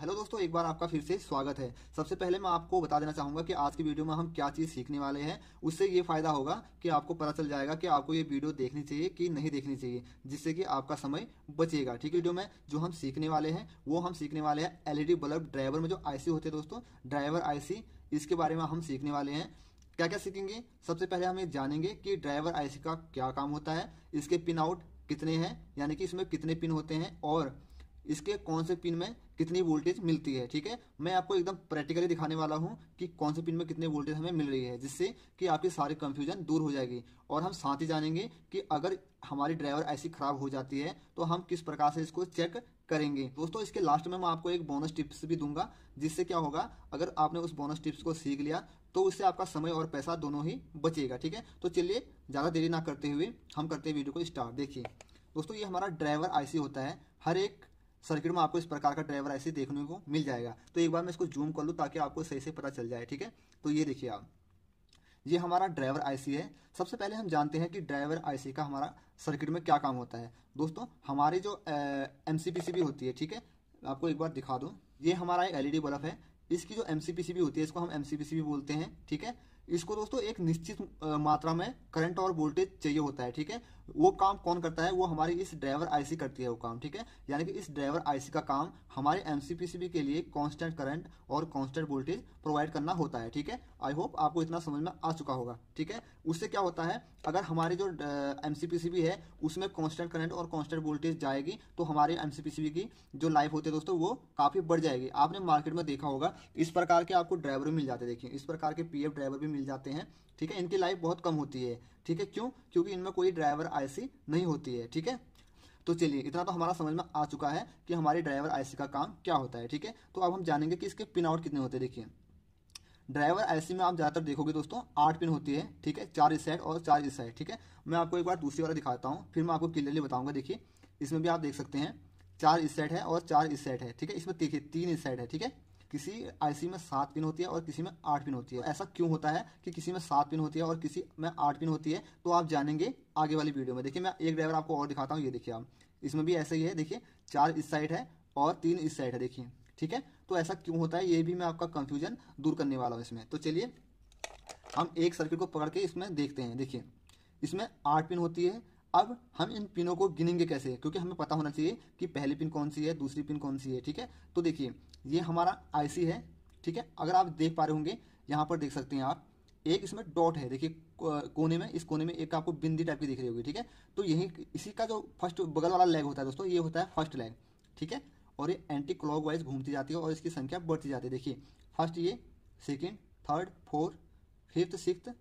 Hello दोस्तों, एक बार आपका फिर से स्वागत है। सबसे पहले मैं आपको बता देना चाहूंगा कि आज की वीडियो में हम क्या चीज़ सीखने वाले हैं। उससे ये फायदा होगा कि आपको पता चल जाएगा कि आपको ये वीडियो देखनी चाहिए कि नहीं देखनी चाहिए, जिससे कि आपका समय बचेगा। ठीक है, वीडियो में जो हम सीखने वाले हैं वो हम सीखने वाले हैं एलईडी बल्ब ड्राइवर में जो आईसी होते हैं दोस्तों, ड्राइवर आईसी, इसके बारे में हम सीखने वाले हैं। क्या क्या सीखेंगे? सबसे पहले हम ये जानेंगे कि ड्राइवर आईसी का क्या काम होता है, इसके पिन आउट कितने हैं, यानी कि इसमें कितने पिन होते हैं और इसके कौन से पिन में कितनी वोल्टेज मिलती है। ठीक है, मैं आपको एकदम प्रैक्टिकली दिखाने वाला हूं कि कौन से पिन में कितनी वोल्टेज हमें मिल रही है, जिससे कि आपकी सारी कंफ्यूजन दूर हो जाएगी। और हम साथ ही जानेंगे कि अगर हमारी ड्राइवर ऐसी खराब हो जाती है तो हम किस प्रकार से इसको चेक करेंगे। दोस्तों, इसके लास्ट में मैं आपको एक बोनस टिप्स भी दूंगा, जिससे क्या होगा, अगर आपने उस बोनस टिप्स को सीख लिया तो उससे आपका समय और पैसा दोनों ही बचेगा। ठीक है, तो चलिए ज़्यादा देरी ना करते हुए हम करते हैं वीडियो को स्टार्ट। देखिए दोस्तों, ये हमारा ड्राइवर आईसी होता है। हर एक सर्किट में आपको इस प्रकार का ड्राइवर आईसी देखने को मिल जाएगा। तो एक बार मैं इसको जूम कर लूँ ताकि आपको सही से पता चल जाए। ठीक है, तो ये देखिए आप, ये हमारा ड्राइवर आईसी है। सबसे पहले हम जानते हैं कि ड्राइवर आईसी का हमारा सर्किट में क्या काम होता है। दोस्तों, हमारी जो एमसीपीसीबी होती है, ठीक है, आपको एक बार दिखा दूं, ये हमारा एक एलईडी बल्ब है। इसकी जो एमसीपीसीबी होती है, इसको हम एमसीपीसीबी बोलते हैं। ठीक है, इसको दोस्तों एक निश्चित मात्रा में करंट और वोल्टेज चाहिए होता है। ठीक है, वो काम कौन करता है? वो हमारी इस ड्राइवर आईसी करती है वो काम। ठीक है, यानी कि इस ड्राइवर आईसी का काम हमारे एमसीपीसीबी के लिए कांस्टेंट करंट और कांस्टेंट वोल्टेज प्रोवाइड करना होता है। ठीक है, आई होप आपको इतना समझ में आ चुका होगा। ठीक है, उससे क्या होता है, अगर हमारी जो एमसीपीसीबी है उसमें कांस्टेंट करंट और कांस्टेंट वोल्टेज जाएगी तो हमारी एमसीपीसीबी की जो लाइफ होती है दोस्तों वो काफी बढ़ जाएगी। आपने मार्केट में देखा होगा इस प्रकार के आपको ड्राइवर भी मिल जाते हैं। देखिए, इस प्रकार के पीएफ ड्राइवर भी मिल जाते हैं। ठीक है, इनकी लाइफ बहुत कम होती है। ठीक है, क्यों? क्योंकि इनमें कोई ड्राइवर आईसी नहीं होती है। ठीक है, तो चलिए, इतना तो हमारा समझ में आ चुका है कि हमारी ड्राइवर आईसी का काम क्या होता है। ठीक है, तो अब हम जानेंगे कि इसके पिन आउट कितने होते हैं। देखिए, ड्राइवर आईसी में आप ज्यादातर देखोगे दोस्तों 8 पिन होती है। ठीक है, 4 इस साइड और 4 इस साइड। ठीक है, मैं आपको एक बार दूसरी वाला दिखाता हूँ, फिर मैं आपको क्लियरली बताऊंगा। देखिए, इसमें भी आप देख सकते हैं 4 इस साइड है और 4 इस साइड है। ठीक है, इसमें देखिए 3 इस साइड है। ठीक है, किसी आईसी में 7 पिन होती है और किसी में 8 पिन होती है। ऐसा क्यों होता है कि किसी में 7 पिन होती है और किसी में 8 पिन होती है, तो आप जानेंगे आगे वाली वीडियो में। देखिए, मैं एक ड्राइवर आपको और दिखाता हूँ। ये देखिए आप, इसमें भी ऐसा ही है। देखिए, 4 इस साइड है और 3 इस साइड है। देखिए, ठीक है, तो ऐसा क्यों होता है ये भी मैं आपका कंफ्यूजन दूर करने वाला हूँ इसमें। तो चलिए हम एक सर्किट को पकड़ के इसमें देखते हैं। देखिए, इसमें 8 पिन होती है। अब हम इन पिनों को गिनेंगे कैसे? क्योंकि हमें पता होना चाहिए कि पहली पिन कौन सी है, दूसरी पिन कौन सी है। ठीक है, तो देखिए, ये हमारा आईसी है। ठीक है, अगर आप देख पा रहे होंगे, यहाँ पर देख सकते हैं आप, एक इसमें डॉट है। देखिए, कोने में, इस कोने में एक आपको बिंदी टाइप की दिख रही होगी। ठीक है, तो यही इसी का जो फर्स्ट बगल वाला लेग होता है दोस्तों, ये होता है फर्स्ट लेग। ठीक है, और ये एंटी क्लॉकवाइज घूमती जाती है और इसकी संख्या बढ़ती जाती है। देखिए, फर्स्ट ये, second, third, fourth, fifth, sixth,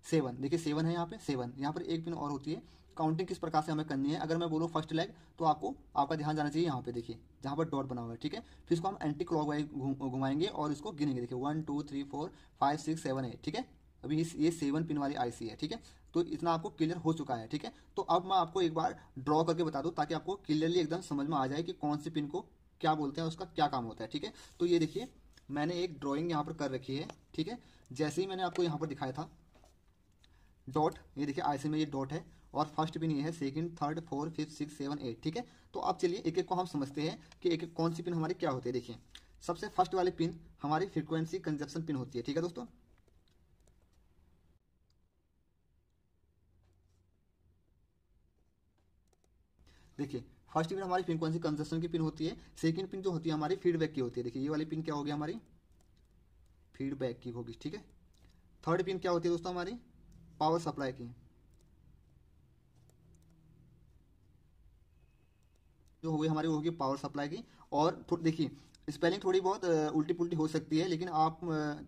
7। देखिए 7 है यहाँ पे, 7। यहाँ पर एक पिन और होती है। काउंटिंग किस प्रकार से हमें करनी है? अगर मैं बोलूँ फर्स्ट लेग, तो आपको आपका ध्यान जाना चाहिए यहाँ पे। देखिए, जहाँ पर डॉट बना हुआ है। ठीक है, फिर इसको हम एंटी क्लॉकवाइज घुमाएंगे और इसको गिनेंगे। देखिए 1 2 3 4 5 6 7 8। ठीक है, अभी ये 7 पिन वाली आईसी है। ठीक है, तो इतना आपको क्लियर हो चुका है। ठीक है, तो अब मैं आपको एक बार ड्रॉ करके बता दूं ताकि आपको क्लियरली एकदम समझ में आ जाए कि कौन सी पिन को क्या बोलते हैं, उसका क्या काम होता है। ठीक है, तो ये देखिए, मैंने एक ड्रॉइंग यहाँ पर कर रखी है। ठीक है, जैसे ही मैंने आपको यहाँ पर दिखाया था डॉट, ये देखिए आईसी में ये डॉट है और फर्स्ट पिन ये है, second, third, fourth, fifth, six, seven, 8। ठीक है, तो अब चलिए एक एक को हम समझते हैं कि एक एक कौन सी पिन हमारी क्या होती है। देखिए, सबसे फर्स्ट वाली पिन हमारी फ्रीक्वेंसी कंजप्शन पिन होती है। ठीक है दोस्तों, देखिए फर्स्ट पिन हमारी फ्रीक्वेंसी कंजप्शन की पिन होती है। सेकंड पिन जो होती है हमारी फीडबैक की होती है। देखिए, ये वाली पिन क्या होगी हमारी? फीडबैक की होगी। ठीक है, थर्ड पिन क्या होती है दोस्तों? हमारी पावर सप्लाई की, जो होगी हमारी वो होगी पावर सप्लाई की। और देखिए, स्पेलिंग थोड़ी बहुत उल्टी पुल्टी हो सकती है, लेकिन आप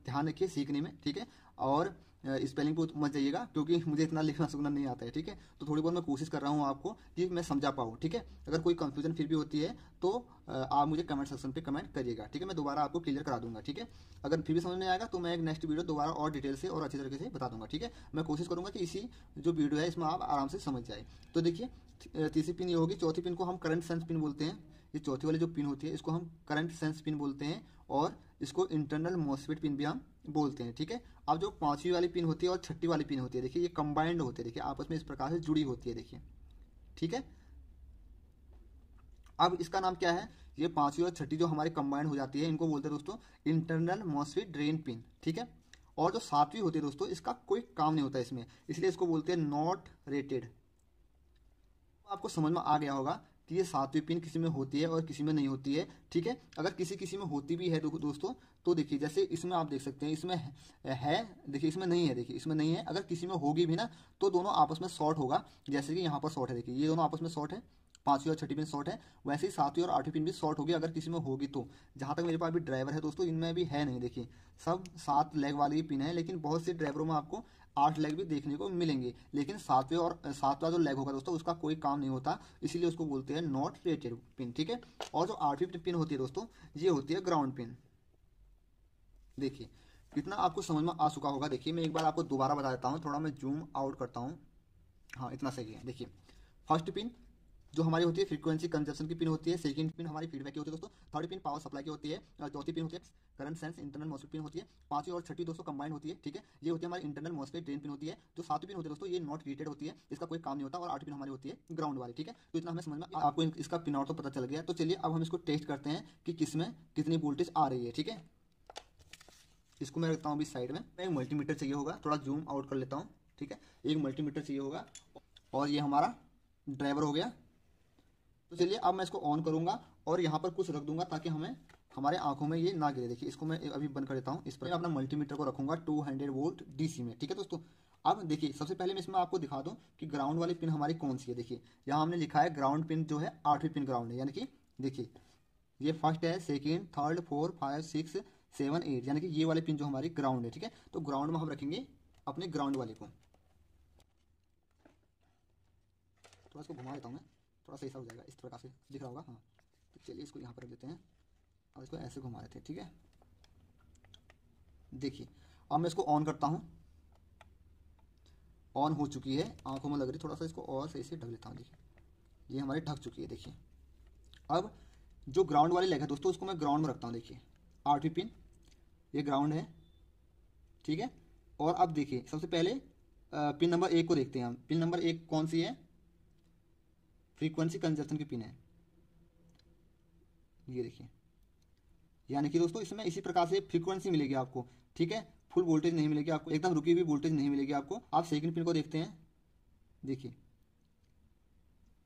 ध्यान रखिए सीखने में। ठीक है, और स्पेलिंग पे मत जाइएगा क्योंकि मुझे इतना लिखना सुनना नहीं आता है। ठीक है, तो थोड़ी बहुत मैं कोशिश कर रहा हूँ आपको कि मैं समझा पाऊँ। ठीक है, अगर कोई कंफ्यूजन फिर भी होती है तो आप मुझे कमेंट सेक्शन पे कमेंट करिएगा। ठीक है, मैं दोबारा आपको क्लियर करा दूंगा। ठीक है, अगर फिर भी समझ नहीं आएगा तो मैं एक नेक्स्ट वीडियो दोबारा और डिटेल से और अच्छी तरीके से बता दूंगा। ठीक है, मैं कोशिश करूंगा कि इसी जो वीडियो है इसमें आप आराम से समझ जाए। तो देखिए, तीसरी पिन ये होगी। चौथी पिन को हम करंट सेंस पिन बोलते हैं। ये चौथी वाली जो पिन होती है इसको हम करंट सेंस पिन बोलते हैं और इसको इंटरनल मॉसफेट पिन भी हम बोलते हैं। ठीक है, अब जो पांचवी वाली पिन होती है और छठी वाली पिन होती है, देखिए ये कंबाइंड होती है। देखिए, आपस में इस प्रकार से जुड़ी होती है। देखिए, ठीक है, अब इसका नाम क्या है, ये पांचवी और छठी जो हमारी कंबाइंड हो जाती है इनको बोलते हैं दोस्तों इंटरनल मॉसफेट ड्रेन पिन, ठीक है। और जो सातवीं होती है दोस्तों इसका कोई काम नहीं होता इसमें, इसलिए इसको बोलते हैं नॉट रेटेड। आपको समझ में आ गया होगा कि ये सातवीं पिन किसी में होती है और किसी में नहीं होती है, ठीक है। अगर किसी किसी में होती भी है दोस्तों तो देखिए जैसे इसमें आप देख सकते हैं इसमें है, देखिए इसमें नहीं है, देखिए इसमें नहीं है। अगर किसी में होगी भी ना तो दोनों आपस में शॉर्ट होगा, जैसे कि यहाँ पर शॉर्ट है, देखिए ये दोनों आपस में शॉर्ट है, पांचवी और छठी पिन शॉर्ट है, वैसे ही सातवीं और आठवीं पिन भी शॉर्ट होगी अगर किसी में होगी तो। जहां तक मेरे पास अभी ड्राइवर है दोस्तों इनमें भी है नहीं, देखिए सब 7 लेग वाली पिन है, लेकिन बहुत से ड्राइवरों में आपको 8 लेग भी देखने को मिलेंगे, लेकिन सातवां जो लेग होगा दोस्तों उसका कोई काम नहीं होता, इसीलिए उसको बोलते हैं नॉट रेटेड पिन, ठीक है। और जो आठवीं पिन होती है दोस्तों ये होती है ग्राउंड पिन। देखिए कितना आपको समझ में आ चुका होगा। देखिए मैं एक बार आपको दोबारा बता देता हूँ, थोड़ा मैं जूम आउट करता हूँ, हाँ इतना सही है। देखिए फर्स्ट पिन जो हमारी होती है फ्रीक्वेंसी कंजप्शन की पिन होती है, सेकंड पिन हमारी फीडबैक की होती है दोस्तों, थर्ड पिन पावर सप्लाई की होती है, चौथी पिन होती है current sense internal MOSFET pin होती है, पांचवी और छठी दोस्तों कंबाइंड होती है, ठीक है। ये होती है हमारी इंटरनल मॉसफेट ड्रेन पिन होती है। जो सातवीं पिन होती है दोस्तों ये नॉट रेटेड होती है, इसका कोई काम नहीं होता, और आठवीं पिन हमारी होती है ग्राउंड वाली, ठीक है। तो इतना हमें समझ में आपको इसका पिन आउट तो पता चल गया। तो चलिए अब हम इसको टेस्ट करते हैं कि किसमें कितनी वोल्टेज आ रही है, ठीक है। इसको मैं रखता हूँ अभी साइड में। एक मल्टीमीटर चाहिए होगा, थोड़ा जूम आउट कर लेता हूँ, ठीक है। एक मल्टीमीटर चाहिए होगा और ये हमारा ड्राइवर हो गया। तो चलिए अब मैं इसको ऑन करूंगा और यहाँ पर कुछ रख दूंगा ताकि हमें हमारे आंखों में ये ना गिरे। देखिए इसको मैं अभी बंद कर देता हूँ, इस पर अपना मल्टीमीटर को रखूंगा 200 वोल्ट डीसी में, ठीक है दोस्तों। अब देखिए सबसे पहले मैं इसमें आपको दिखा दूं कि ग्राउंड वाली पिन हमारी कौन सी है। देखिए यहाँ हमने लिखा है ग्राउंड पिन जो है आठवीं पिन ग्राउंड है, यानी कि देखिए ये फर्स्ट है, सेकेंड, थर्ड, 4, 5, 6, 7, 8, यानी कि ये वाली पिन जो हमारी ग्राउंड है, ठीक है। तो ग्राउंड में हम रखेंगे अपने ग्राउंड वाले को। थोड़ा इसको घुमा देता हूँ मैं, थोड़ा सही सा हो जाएगा, इस प्रकार से दिख रहा होगा, हाँ। तो चलिए इसको यहाँ पर रख देते हैं और इसको ऐसे घुमा देते हैं, ठीक है। देखिए अब मैं इसको ऑन करता हूँ, ऑन हो चुकी है, आंखों में लग रही, थोड़ा सा इसको और सही से ढक लेता हूँ। देखिए ये हमारी ढक चुकी है। देखिए अब जो ग्राउंड वाली लेग है दोस्तों उसको मैं ग्राउंड में रखता हूँ। देखिए आठवीं पिन ये ग्राउंड है, ठीक है। और अब देखिए सबसे पहले पिन नंबर 1 को देखते हैं हम। पिन नंबर 1 कौन सी है, फ्रीक्वेंसी कंजप्शन की पिन है, ये देखिए। यानी कि दोस्तों इसमें इसी प्रकार से फ्रीक्वेंसी मिलेगी आपको, ठीक है। फुल वोल्टेज नहीं मिलेगी आपको, एकदम रुकी हुई वोल्टेज नहीं मिलेगी आपको। आप सेकंड पिन को देखते हैं, देखिए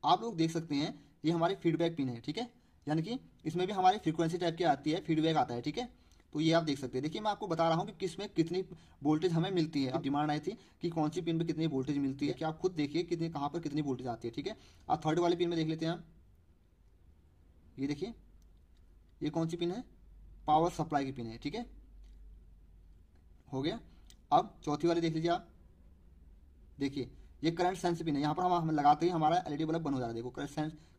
आप लोग देख सकते हैं ये हमारी फीडबैक पिन है, ठीक है। यानी कि इसमें भी हमारी फ्रीक्वेंसी टाइप की आती है, फीडबैक आता है, ठीक है। तो ये आप देख सकते हैं। देखिए मैं आपको बता रहा हूँ कि किसमें कितनी वोल्टेज हमें मिलती है। डिमांड आई थी कि कौन सी पिन में कितनी वोल्टेज मिलती है, कि आप खुद देखिए कितनी कहाँ पर कितनी वोल्टेज आती है, ठीक है। आप थर्ड वाली पिन में देख लेते हैं हम, ये देखिए ये कौन सी पिन है, पावर सप्लाई की पिन है, ठीक है, हो गया। अब चौथी वाली देख लीजिए आप, देखिए ये करंट सेंस पिन है, यहाँ पर हम लगाते ही हमारा एलईडी बल्ब बंद हो जा रहा है। देखो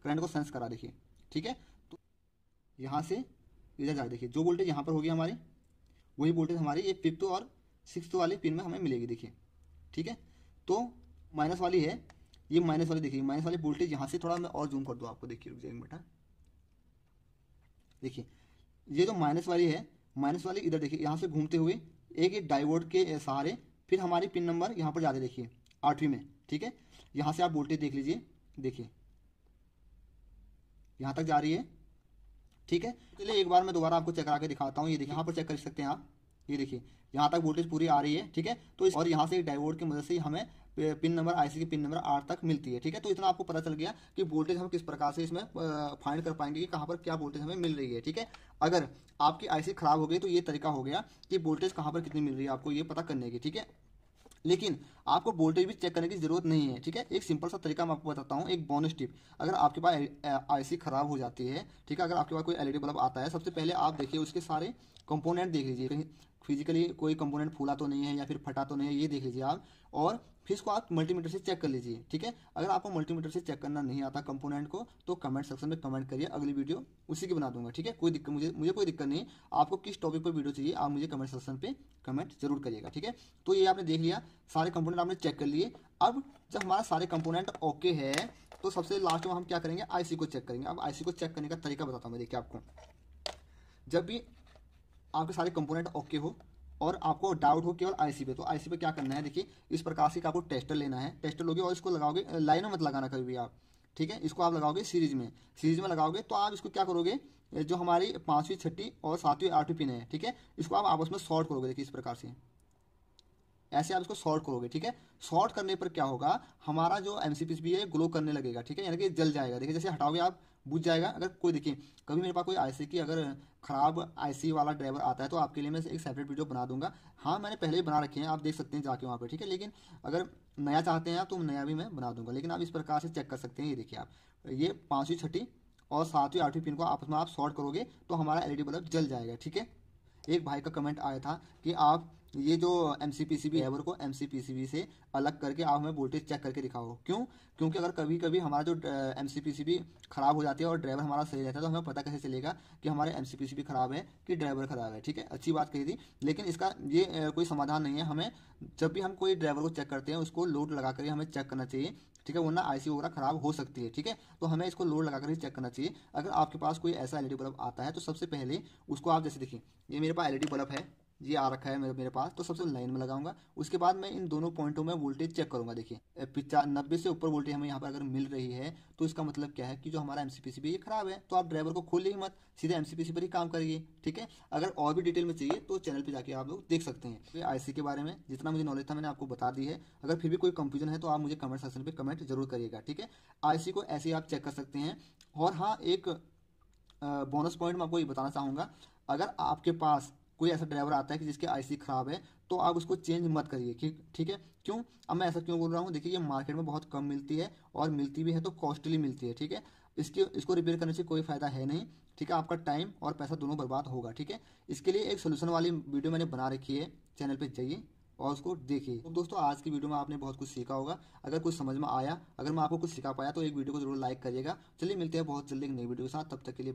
करंट को सेंस करा, देखिए, ठीक है। तो यहाँ से इधर जा, देखिए जो वोल्टेज यहाँ पर होगी हमारी वही वोल्टेज हमारी ये फिफ्थ और सिक्स्थ वाली पिन में हमें मिलेगी, देखिए, ठीक है। तो माइनस वाली है, ये माइनस वाली, देखिए माइनस वाली वोल्टेज यहाँ से थोड़ा मैं और जूम कर दूँ आपको, देखिए रुक जाइए बेटा। देखिए ये जो माइनस वाली है, माइनस वाली इधर देखिए यहाँ से घूमते हुए एक डायोड के सहारे फिर हमारी पिन नंबर यहाँ पर जाते, देखिए आठवीं में, ठीक है। यहाँ से आप वोल्टेज देख लीजिए, देखिए यहाँ तक जा रही है, ठीक है। चलिए एक बार मैं दोबारा आपको चेक करा के दिखाता हूँ। ये देखिए यहाँ पर चेक कर सकते हैं आप, ये देखिए यहाँ तक वोल्टेज पूरी आ रही है, ठीक है। तो और यहाँ से डायोड की मदद से हमें पिन नंबर आईसी की पिन नंबर 8 तक मिलती है, ठीक है। तो इतना आपको पता चल गया कि वोल्टेज हम किस प्रकार से इसमें फाइंड कर पाएंगे कि कहाँ पर क्या वोल्टेज हमें मिल रही है, ठीक है। अगर आपकी आईसी खराब हो गई तो ये तरीका हो गया कि वोल्टेज कहाँ पर कितनी मिल रही है आपको ये पता करने की, ठीक है। लेकिन आपको वोल्टेज भी चेक करने की जरूरत नहीं है, ठीक है। एक सिंपल सा तरीका मैं आपको बताता हूँ, एक बोनस टिप। अगर आपके पास आईसी खराब हो जाती है, ठीक है, अगर आपके पास कोई एलईडी बल्ब आता है, सबसे पहले आप देखिए उसके सारे कंपोनेंट देख लीजिए, कहीं फिजिकली कोई कंपोनेंट फूला तो नहीं है या फिर फटा तो नहीं है, ये देख लीजिए आप। और फिर इसको आप मल्टीमीटर से चेक कर लीजिए, ठीक है। अगर आपको मल्टीमीटर से चेक करना नहीं आता कंपोनेंट को तो कमेंट सेक्शन में कमेंट करिए, अगली वीडियो उसी की बना दूंगा, ठीक है। कोई दिक्कत मुझे कोई दिक्कत नहीं। आपको किस टॉपिक पर वीडियो चाहिए आप मुझे कमेंट सेक्शन पे कमेंट जरूर करिएगा, ठीक है। तो ये आपने देख लिया, सारे कंपोनेंट आपने चेक कर लिए। अब जब हमारा सारे कंपोनेंट ओके है तो सबसे लास्ट में हम क्या करेंगे, आईसी को चेक करेंगे। अब आईसी को चेक करने का तरीका बताता हूँ मैं, देखिए आपको जब भी आपके सारे कंपोनेंट ओके हो और आपको डाउट हो केवल आईसी पे, तो आईसी पे क्या करना है, देखिए इस प्रकार से आपको टेस्टर लेना है। टेस्टर लोगे और इसको लगाओगे, लाइन में मत लगाना कभी भी आप, ठीक है, इसको आप लगाओगे सीरीज में लगाओगे तो आप इसको क्या करोगे, जो हमारी 5वीं 6वीं और 7वीं 8वीं पिन है, ठीक है, इसको आप आपस में शॉर्ट करोगे। देखिए इस प्रकार से ऐसे आप इसको शॉर्ट करोगे, ठीक है। शॉर्ट करने पर क्या होगा, हमारा जो एमसीपीसीबी है ग्लो करने लगेगा, ठीक है, यानी कि जल जाएगा। देखिए जैसे हटाओगे आप बुझ जाएगा। अगर कोई देखिए कभी मेरे पास कोई आईसी की अगर खराब आईसी वाला ड्राइवर आता है तो आपके लिए मैं एक सेपरेट वीडियो बना दूंगा। हाँ मैंने पहले ही बना रखे हैं, आप देख सकते हैं जाके वहाँ पे, ठीक है। लेकिन अगर नया चाहते हैं आप तो नया भी मैं बना दूंगा। लेकिन आप इस प्रकार से चेक कर सकते हैं। ये देखिए आप, ये 5वीं 6वीं और 7वीं 8वीं पिन को आपस में आप शॉर्ट करोगे तो हमारा एलईडी बल्ब जल जाएगा, ठीक है। एक भाई का कमेंट आया था कि आप ये जो एमसीपीसीबी ड्राइवर को एमसीपीसीबी से अलग करके आप हमें वोल्टेज चेक करके दिखाओ। क्यों? क्योंकि अगर कभी कभी हमारा जो एमसीपीसीबी खराब हो जाती है और ड्राइवर हमारा सही रहता है तो हमें पता कैसे चलेगा कि हमारे एमसीपीसीबी खराब है कि ड्राइवर खराब है, ठीक है। अच्छी बात कही थी, लेकिन इसका ये कोई समाधान नहीं है। हमें जब भी हम कोई ड्राइवर को चेक करते हैं उसको लोड लगा कर हमें चेक करना चाहिए, ठीक है, वरना आईसी वगैरह खराब हो सकती है, ठीक है। तो हमें इसको लोड लगाकर ही चेक करना चाहिए। अगर आपके पास कोई ऐसा एलईडी बल्ब आता है तो सबसे पहले उसको आप जैसे देखिए ये मेरे पास एलईडी बल्ब है, ये आ रखा है मेरे पास, तो सबसे लाइन में लगाऊंगा। उसके बाद मैं इन दोनों पॉइंटों में वोल्टेज चेक करूंगा। देखिए 90 से ऊपर वोल्टेज हमें यहाँ पर अगर मिल रही है तो इसका मतलब क्या है कि जो हमारा एमसीपीसीबी ये खराब है। तो आप ड्राइवर को खोलिए मत, सीधे एमसीपीसी पर ही काम करिए, ठीक है। अगर और भी डिटेल में चाहिए तो चैनल पर जाके आप लोग देख सकते हैं। आईसी के बारे में जितना मुझे नॉलेज था मैंने आपको बता दी है। अगर फिर भी कोई कंफ्यूजन है तो आप मुझे कमेंट सेक्शन पर कमेंट जरूर करिएगा, ठीक है। आईसी को ऐसे ही आप चेक कर सकते हैं। और हाँ, एक बोनस पॉइंट मैं आपको ये बताना चाहूँगा, अगर आपके पास कोई ऐसा ड्राइवर आता है कि जिसकी आईसी खराब है तो आप उसको चेंज मत करिए, ठीक है। क्यों? अब मैं ऐसा क्यों बोल रहा हूँ, देखिए ये मार्केट में बहुत कम मिलती है और मिलती भी है तो कॉस्टली मिलती है, ठीक है। इसको रिपेयर करने से कोई फायदा है नहीं, ठीक है। आपका टाइम और पैसा दोनों बर्बाद होगा, ठीक है। इसके लिए एक सोल्यूशन वाली वीडियो मैंने बना रखी है, चैनल पर जाइए और उसको देखिए। तो दोस्तों आज की वीडियो में आपने बहुत कुछ सीखा होगा। अगर कुछ समझ में आया, अगर मैं आपको कुछ सिखा पाया तो एक वीडियो को जरूर लाइक करिएगा। चलिए मिलते हैं बहुत जल्दी एक नई वीडियो के साथ, तब तक के लिए